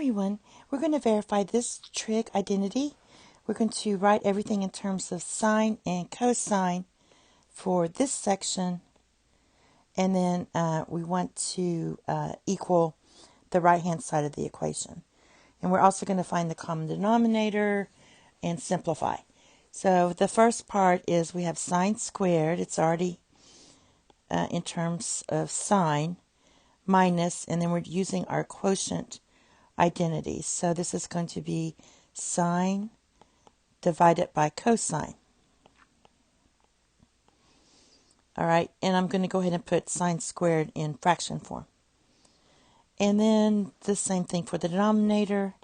everyone, we're going to verify this trig identity. We're going to write everything in terms of sine and cosine for this section, and then we want to equal the right hand side of the equation. And we're also going to find the common denominator and simplify. So the first part is we have sine squared. It's already in terms of sine, minus, and then we're using our quotient identities. So this is going to be sine divided by cosine. All right, and I'm going to go ahead and put sine squared in fraction form. And then the same thing for the denominator,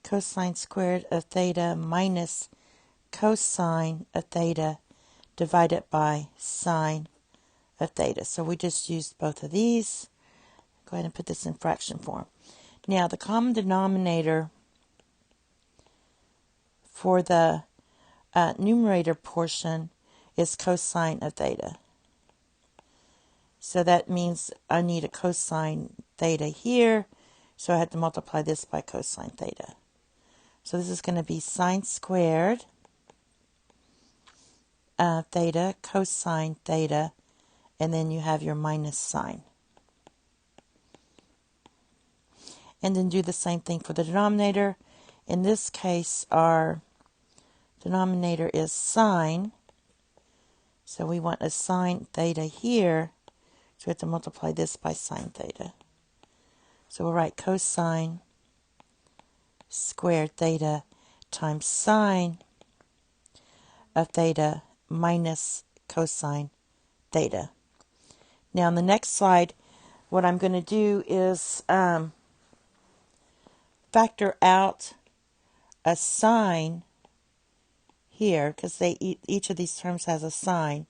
cosine squared of theta minus cosine of theta divided by sine of theta. So we just used both of these. Go ahead and put this in fraction form. Now the common denominator for the numerator portion is cosine of theta. So that means I need a cosine theta here, so I have to multiply this by cosine theta. So this is going to be sine squared theta, cosine theta, and then you have your minus sine. And then do the same thing for the denominator. In this case, our denominator is sine, so we want a sine theta here, so we have to multiply this by sine theta. So we'll write cosine squared theta times sine of theta minus cosine theta. Now on the next slide, what I'm going to do is factor out a sine here, because each of these terms has a sine.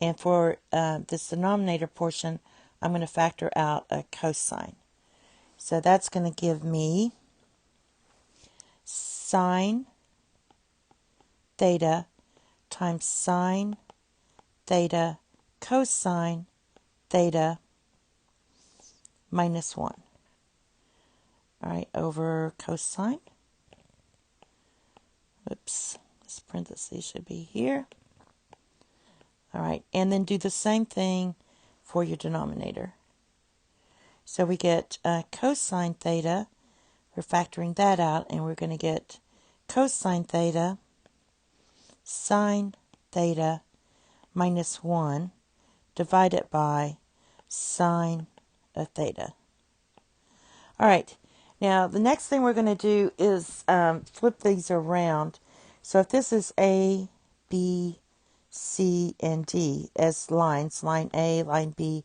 And for this denominator portion, I'm going to factor out a cosine. So that's going to give me sine theta times sine theta cosine theta minus 1. All right, over cosine. Oops, this parenthesis should be here. All right, and then do the same thing for your denominator. So we get cosine theta. We're factoring that out, and we're going to get cosine theta sine theta minus 1 divided by sine of theta. All right, now the next thing we're going to do is flip these around. So if this is A, B, C, and D as lines, line A, line B,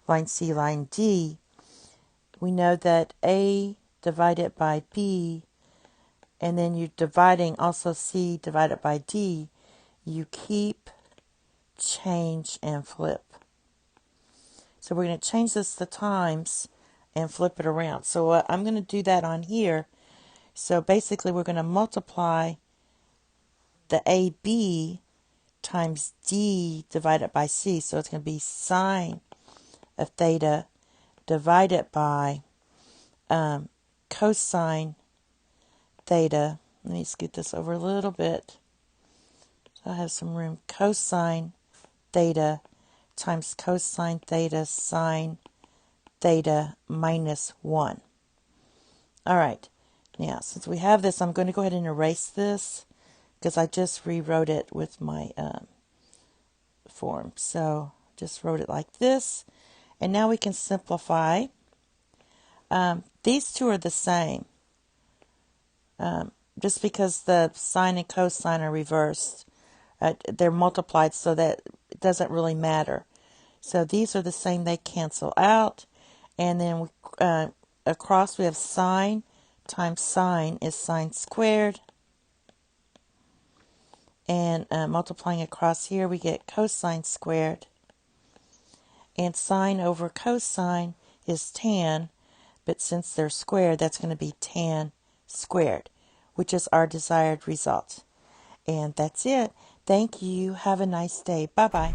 line C, line D, we know that A divided by B, and then you're dividing also C divided by D, you keep, change, and flip. So we're going to change this to times and flip it around. So I'm going to do that on here. So basically we're going to multiply the AB times D divided by C. So it's going to be sine of theta divided by cosine theta. Let me scoot this over a little bit so I have some room. Cosine theta times cosine theta sine theta minus 1. All right. Now, since we have this, I'm going to go ahead and erase this because I just rewrote it with my form. So just wrote it like this. And now we can simplify. These two are the same. Just because the sine and cosine are reversed, they're multiplied so that it doesn't really matter. So these are the same, they cancel out. And then across we have sine times sine is sine squared. And multiplying across here we get cosine squared. And sine over cosine is tan, but since they're squared, that's going to be tan squared, which is our desired result. And that's it. Thank you. Have a nice day. Bye-bye.